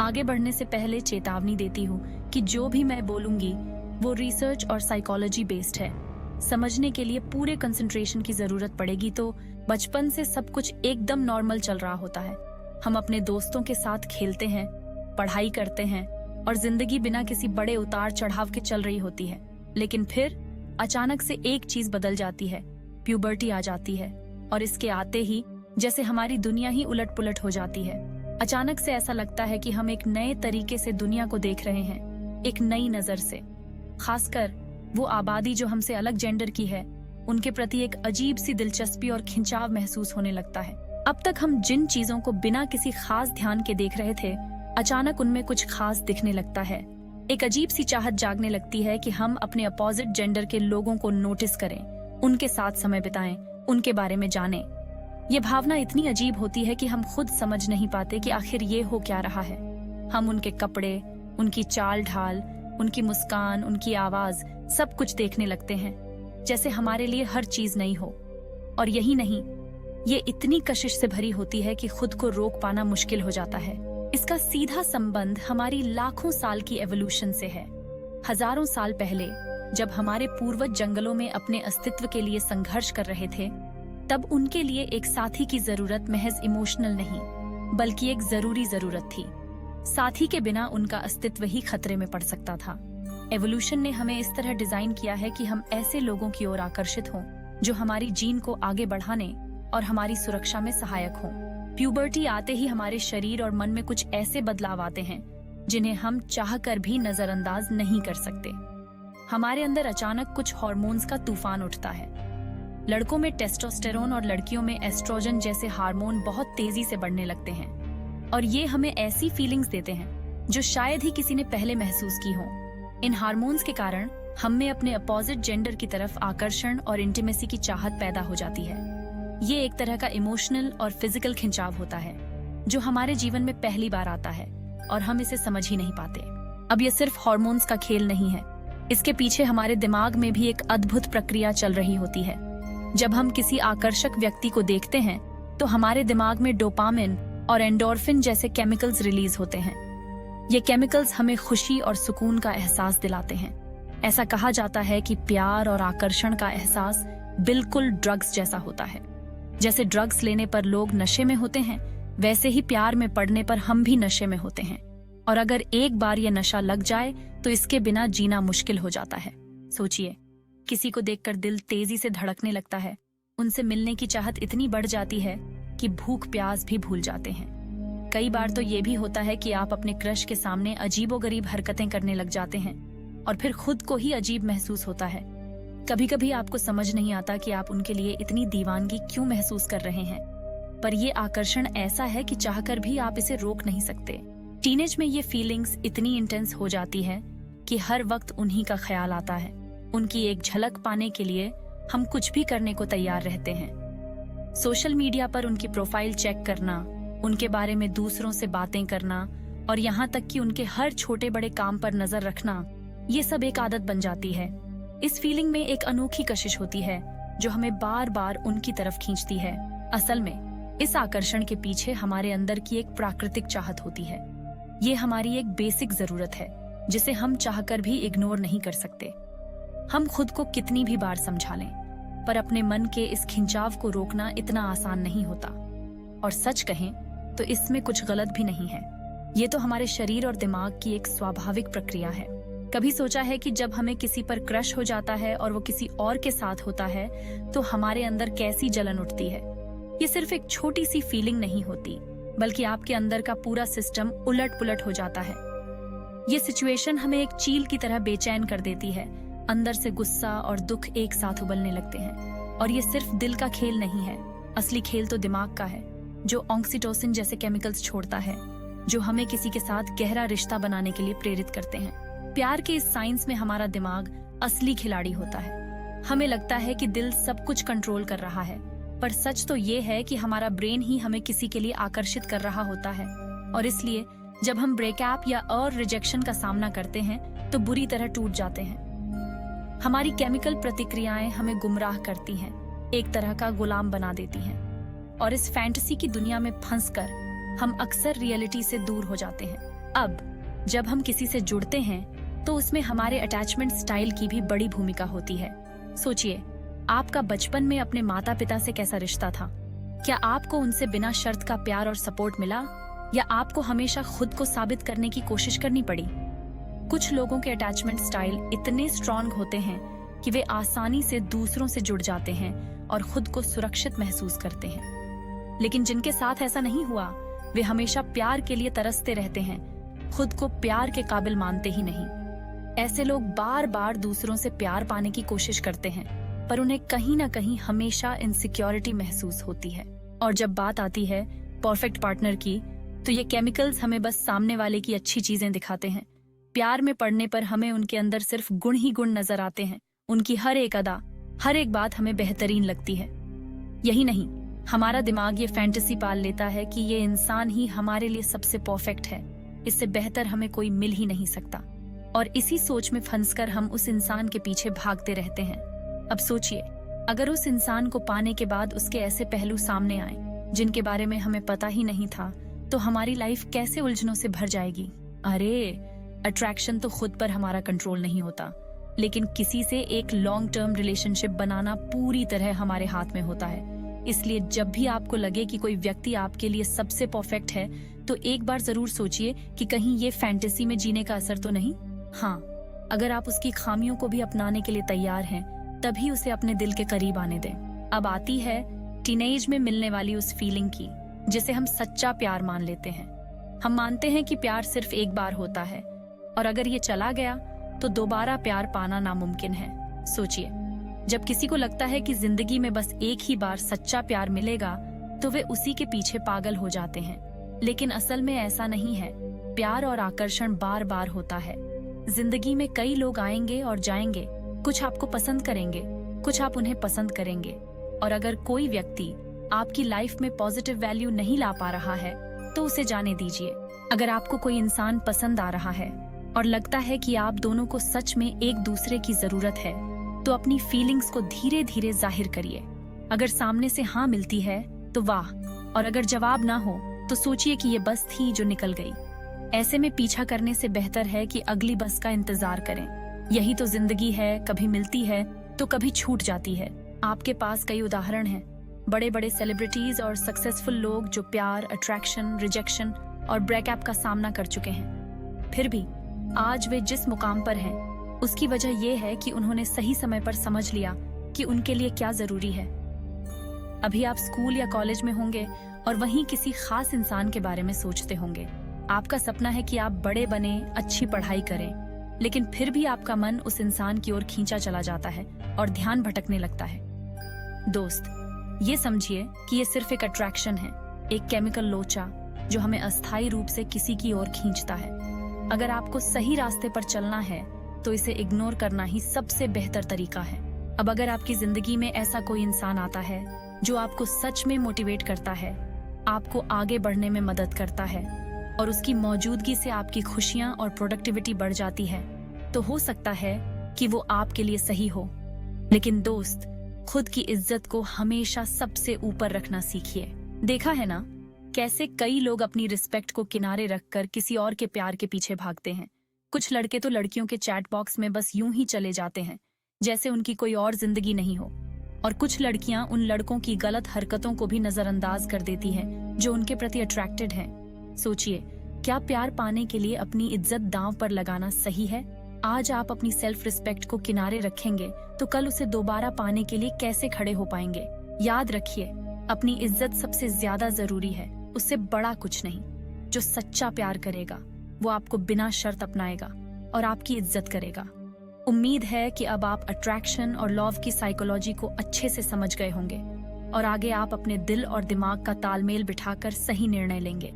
आगे बढ़ने से पहले चेतावनी देती हूँ कि जो भी मैं बोलूंगी वो रिसर्च और साइकोलॉजी बेस्ड है। समझने के लिए पूरे कंसंट्रेशन की जरूरत पड़ेगी। तो बचपन से सब कुछ एकदम नॉर्मल चल रहा होता है। हम अपने दोस्तों के साथ खेलते हैं, पढ़ाई करते हैं और जिंदगी बिना किसी बड़े उतार चढ़ाव के चल रही होती है। लेकिन फिर अचानक से एक चीज बदल जाती है, प्यूबर्टी आ जाती है और इसके आते ही जैसे हमारी दुनिया ही उलट पुलट हो जाती है। अचानक से ऐसा लगता है कि हम एक नए तरीके से दुनिया को देख रहे हैं, एक नई नजर से। खासकर वो आबादी जो हमसे अलग जेंडर की है, उनके प्रति एक अजीब सी दिलचस्पी और खिंचाव महसूस होने लगता है। अब तक हम जिन चीजों को बिना किसी खास ध्यान के देख रहे थे, अचानक उनमें कुछ खास दिखने लगता है। एक अजीब सी चाहत जागने लगती है कि हम अपने अपोजिट जेंडर के लोगों को नोटिस करें, उनके साथ समय बिताएं, उनके बारे में जानें। ये भावना इतनी अजीब होती है कि हम खुद समझ नहीं पाते कि आखिर ये हो क्या रहा है। हम उनके कपड़े, उनकी चाल ढाल, उनकी मुस्कान, उनकी आवाज, सब कुछ देखने लगते हैं जैसे हमारे लिए हर चीज नई हो। और यही नहीं, ये इतनी कशिश से भरी होती है कि खुद को रोक पाना मुश्किल हो जाता है। इसका सीधा संबंध हमारी लाखों साल की एवोल्यूशन से है। हजारों साल पहले जब हमारे पूर्वज जंगलों में अपने अस्तित्व के लिए संघर्ष कर रहे थे, तब उनके लिए एक साथी की जरूरत महज इमोशनल नहीं, बल्कि एक जरूरी जरूरत थी। साथी के बिना उनका अस्तित्व ही खतरे में पड़ सकता था। एवोल्यूशन ने हमें इस तरह डिजाइन किया है कि हम ऐसे लोगों की ओर आकर्षित हों जो हमारी जीन को आगे बढ़ाने और हमारी सुरक्षा में सहायक हों। प्यूबर्टी आते ही हमारे शरीर और मन में कुछ ऐसे बदलाव आते हैं जिन्हें हम चाहकर भी नजरअंदाज नहीं कर सकते। हमारे अंदर अचानक कुछ हार्मोन्स का तूफान उठता है। लड़कों में टेस्टोस्टेरोन और लड़कियों में एस्ट्रोजन जैसे हार्मोन बहुत तेजी से बढ़ने लगते हैं और ये हमें ऐसी फीलिंग्स देते हैं जो शायद ही किसी ने पहले महसूस की हो। इन हार्मोन्स के कारण हम में अपने अपोजिट जेंडर की तरफ आकर्षण और इंटीमेसी की चाहत पैदा हो जाती है। ये एक तरह का इमोशनल और फिजिकल खिंचाव होता है जो हमारे जीवन में पहली बार आता है और हम इसे समझ ही नहीं पाते। अब ये सिर्फ हार्मोन्स का खेल नहीं है, इसके पीछे हमारे दिमाग में भी एक अद्भुत प्रक्रिया चल रही होती है। जब हम किसी आकर्षक व्यक्ति को देखते हैं तो हमारे दिमाग में डोपामिन और एंडोर्फिन जैसे केमिकल्स रिलीज होते हैं। ये केमिकल्स हमें खुशी और सुकून का एहसास दिलाते हैं। ऐसा कहा जाता है कि प्यार और आकर्षण का एहसास बिल्कुल ड्रग्स जैसा होता है। जैसे ड्रग्स लेने पर लोग नशे में होते हैं, वैसे ही प्यार में पड़ने पर हम भी नशे में होते हैं। और अगर एक बार ये नशा लग जाए तो इसके बिना जीना मुश्किल हो जाता है। सोचिए, किसी को देखकर दिल तेजी से धड़कने लगता है, उनसे मिलने की चाहत इतनी बढ़ जाती है कि भूख प्यास भी भूल जाते हैं। कई बार तो ये भी होता है कि आप अपने क्रश के सामने अजीबोगरीब हरकतें करने लग जाते हैं और फिर खुद को ही अजीब महसूस होता है। कभी कभी आपको समझ नहीं आता कि आप उनके लिए इतनी दीवानगी क्यों महसूस कर रहे हैं, पर ये आकर्षण ऐसा है कि चाहकर भी आप इसे रोक नहीं सकते। टीनेज में ये फीलिंग्स इतनी इंटेंस हो जाती है कि हर वक्त उन्हीं का ख्याल आता है। उनकी एक झलक पाने के लिए हम कुछ भी करने को तैयार रहते हैं। सोशल मीडिया पर उनकी प्रोफाइल चेक करना, उनके बारे में दूसरों से बातें करना और यहाँ तक कि उनके हर छोटे बड़े काम पर नजर रखना, ये सब एक आदत बन जाती है। इस फीलिंग में एक अनोखी कशिश होती है जो हमें बार बार उनकी तरफ खींचती है। असल में इस आकर्षण के पीछे हमारे अंदर की एक प्राकृतिक चाहत होती है। ये हमारी एक बेसिक जरूरत है जिसे हम चाहकर भी इग्नोर नहीं कर सकते। हम खुद को कितनी भी बार समझा लें, पर अपने मन के इस खिंचाव को रोकना इतना आसान नहीं होता। और सच कहें तो इसमें कुछ गलत भी नहीं है। ये तो हमारे शरीर और दिमाग की एक स्वाभाविक प्रक्रिया है। कभी सोचा है कि जब हमें किसी पर क्रश हो जाता है और वो किसी और के साथ होता है तो हमारे अंदर कैसी जलन उठती है। ये सिर्फ एक छोटी सी फीलिंग नहीं होती, बल्कि आपके अंदर का पूरा सिस्टम उलट पुलट हो जाता है। ये सिचुएशन हमें एक चील की तरह बेचैन कर देती है। अंदर से गुस्सा और दुख एक साथ उबलने लगते हैं। और ये सिर्फ दिल का खेल नहीं है, असली खेल तो दिमाग का है, जो ऑक्सीटोसिन जैसे केमिकल्स छोड़ता है, जो हमें किसी के साथ गहरा रिश्ता बनाने के लिए प्रेरित करते हैं। प्यार के इस साइंस में हमारा दिमाग असली खिलाड़ी होता है। हमें लगता है कि दिल सब कुछ कंट्रोल कर रहा है, पर सच तो ये है कि हमारा ब्रेन ही हमें किसी के लिए आकर्षित कर रहा होता है। और इसलिए जब हम ब्रेकअप या और रिजेक्शन का सामना करते हैं तो बुरी तरह टूट जाते हैं। हमारी केमिकल प्रतिक्रियाएं हमें गुमराह करती हैं, एक तरह का गुलाम बना देती हैं। और इस फैंटेसी की दुनिया में फंसकर हम अक्सर रियलिटी से दूर हो जाते हैं। अब जब हम किसी से जुड़ते हैं तो उसमें हमारे अटैचमेंट स्टाइल की भी बड़ी भूमिका होती है। सोचिए, आपका बचपन में अपने माता पिता से कैसा रिश्ता था? क्या आपको उनसे बिना शर्त का प्यार और सपोर्ट मिला, या आपको हमेशा खुद को साबित करने की कोशिश करनी पड़ी? कुछ लोगों के अटैचमेंट स्टाइल इतने स्ट्रांग होते हैं कि वे आसानी से दूसरों से जुड़ जाते हैं और खुद को सुरक्षित महसूस करते हैं। लेकिन जिनके साथ ऐसा नहीं हुआ, वे हमेशा प्यार के लिए तरसते रहते हैं, खुद को प्यार के काबिल मानते ही नहीं। ऐसे लोग बार बार दूसरों से प्यार पाने की कोशिश करते हैं, पर उन्हें कहीं ना कहीं हमेशा इनसिक्योरिटी महसूस होती है। और जब बात आती है परफेक्ट पार्टनर की, तो ये केमिकल्स हमें बस सामने वाले की अच्छी चीजें दिखाते हैं। प्यार में पड़ने पर हमें उनके अंदर सिर्फ गुण ही गुण नजर आते हैं। उनकी हर एक अदा, हर एक बात हमें बेहतरीन लगती है। यही नहीं, हमारा दिमाग ये फैंटेसी पाल लेता है कि ये इंसान ही हमारे लिए सबसे परफेक्ट है, इससे बेहतर हमें कोई मिल ही नहीं सकता। और इसी सोच में फंसकर हम उस इंसान के पीछे भागते रहते हैं। अब सोचिए, अगर उस इंसान को पाने के बाद उसके ऐसे पहलू सामने आए जिनके बारे में हमें पता ही नहीं था, तो हमारी लाइफ कैसे उलझनों से भर जाएगी। अरे, अट्रैक्शन तो खुद पर हमारा कंट्रोल नहीं होता, लेकिन किसी से एक लॉन्ग टर्म रिलेशनशिप बनाना पूरी तरह हमारे हाथ में होता है। इसलिए जब भी आपको लगे कि कोई व्यक्ति आपके लिए सबसे परफेक्ट है, तो एक बार जरूर सोचिए कि कहीं ये फैंटेसी में जीने का असर तो नहीं। हाँ, अगर आप उसकी खामियों को भी अपनाने के लिए तैयार हैं, तभी उसे अपने दिल के करीब आने दें। अब आती है टीनेज में मिलने वाली उस फीलिंग की, जिसे हम सच्चा प्यार मान लेते हैं। हम मानते हैं कि प्यार सिर्फ एक बार होता है, और अगर ये चला गया तो दोबारा प्यार पाना नामुमकिन है। सोचिए, जब किसी को लगता है कि जिंदगी में बस एक ही बार सच्चा प्यार मिलेगा, तो वे उसी के पीछे पागल हो जाते हैं। लेकिन असल में ऐसा नहीं है। प्यार और आकर्षण बार बार होता है। जिंदगी में कई लोग आएंगे और जाएंगे, कुछ आपको पसंद करेंगे, कुछ आप उन्हें पसंद करेंगे। और अगर कोई व्यक्ति आपकी लाइफ में पॉजिटिव वैल्यू नहीं ला पा रहा है, तो उसे जाने दीजिए। अगर आपको कोई इंसान पसंद आ रहा है और लगता है कि आप दोनों को सच में एक दूसरे की जरूरत है, तो अपनी फीलिंग्स को धीरे धीरे जाहिर करिए। अगर सामने से हाँ मिलती है तो वाह, और अगर जवाब ना हो तो सोचिए कि ये बस थी जो निकल गई। ऐसे में पीछा करने से बेहतर है कि अगली बस का इंतजार करें। यही तो जिंदगी है, कभी मिलती है तो कभी छूट जाती है। आपके पास कई उदाहरण हैं, बड़े बड़े सेलिब्रिटीज और सक्सेसफुल लोग जो प्यार, अट्रैक्शन, रिजेक्शन और ब्रेकअप का सामना कर चुके हैं। फिर भी आज वे जिस मुकाम पर हैं, उसकी वजह यह है कि उन्होंने सही समय पर समझ लिया कि उनके लिए क्या जरूरी है। अभी आप स्कूल या कॉलेज में होंगे और वहीं किसी खास इंसान के बारे में सोचते होंगे। आपका सपना है कि आप बड़े बने, अच्छी पढ़ाई करें, लेकिन फिर भी आपका मन उस इंसान की ओर खींचा चला जाता है और ध्यान भटकने लगता है। दोस्त, ये समझिए कि ये सिर्फ एक अट्रैक्शन है, एक केमिकल लोचा जो हमें अस्थायी रूप से किसी की ओर खींचता है। अगर आपको सही रास्ते पर चलना है तो इसे इग्नोर करना ही सबसे बेहतर तरीका है। अब अगर आपकी जिंदगी में ऐसा कोई इंसान आता है जो आपको सच में मोटिवेट करता है, आपको आगे बढ़ने में मदद करता है और उसकी मौजूदगी से आपकी खुशियां और प्रोडक्टिविटी बढ़ जाती है, तो हो सकता है कि वो आपके लिए सही हो। लेकिन दोस्त, खुद की इज्जत को हमेशा सबसे ऊपर रखना सीखिए। देखा है ना कैसे कई लोग अपनी रिस्पेक्ट को किनारे रखकर किसी और के प्यार के पीछे भागते हैं। कुछ लड़के तो लड़कियों के चैट बॉक्स में बस यूं ही चले जाते हैं जैसे उनकी कोई और जिंदगी नहीं हो, और कुछ लड़कियां उन लड़कों की गलत हरकतों को भी नजरअंदाज कर देती हैं जो उनके प्रति अट्रैक्टेड हैं। सोचिए, क्या प्यार पाने के लिए अपनी इज्जत दांव पर लगाना सही है? आज आप अपनी सेल्फ रिस्पेक्ट को किनारे रखेंगे तो कल उसे दोबारा पाने के लिए कैसे खड़े हो पाएंगे? याद रखिए, अपनी इज्जत सबसे ज्यादा जरूरी है, उससे बड़ा कुछ नहीं। जो सच्चा प्यार करेगा वो आपको बिना शर्त अपनाएगा और आपकी इज्जत करेगा। उम्मीद है कि अब आप अट्रैक्शन और लव की साइकोलॉजी को अच्छे से समझ गए होंगे और आगे आप अपने दिल और दिमाग का तालमेल बिठाकर सही निर्णय लेंगे।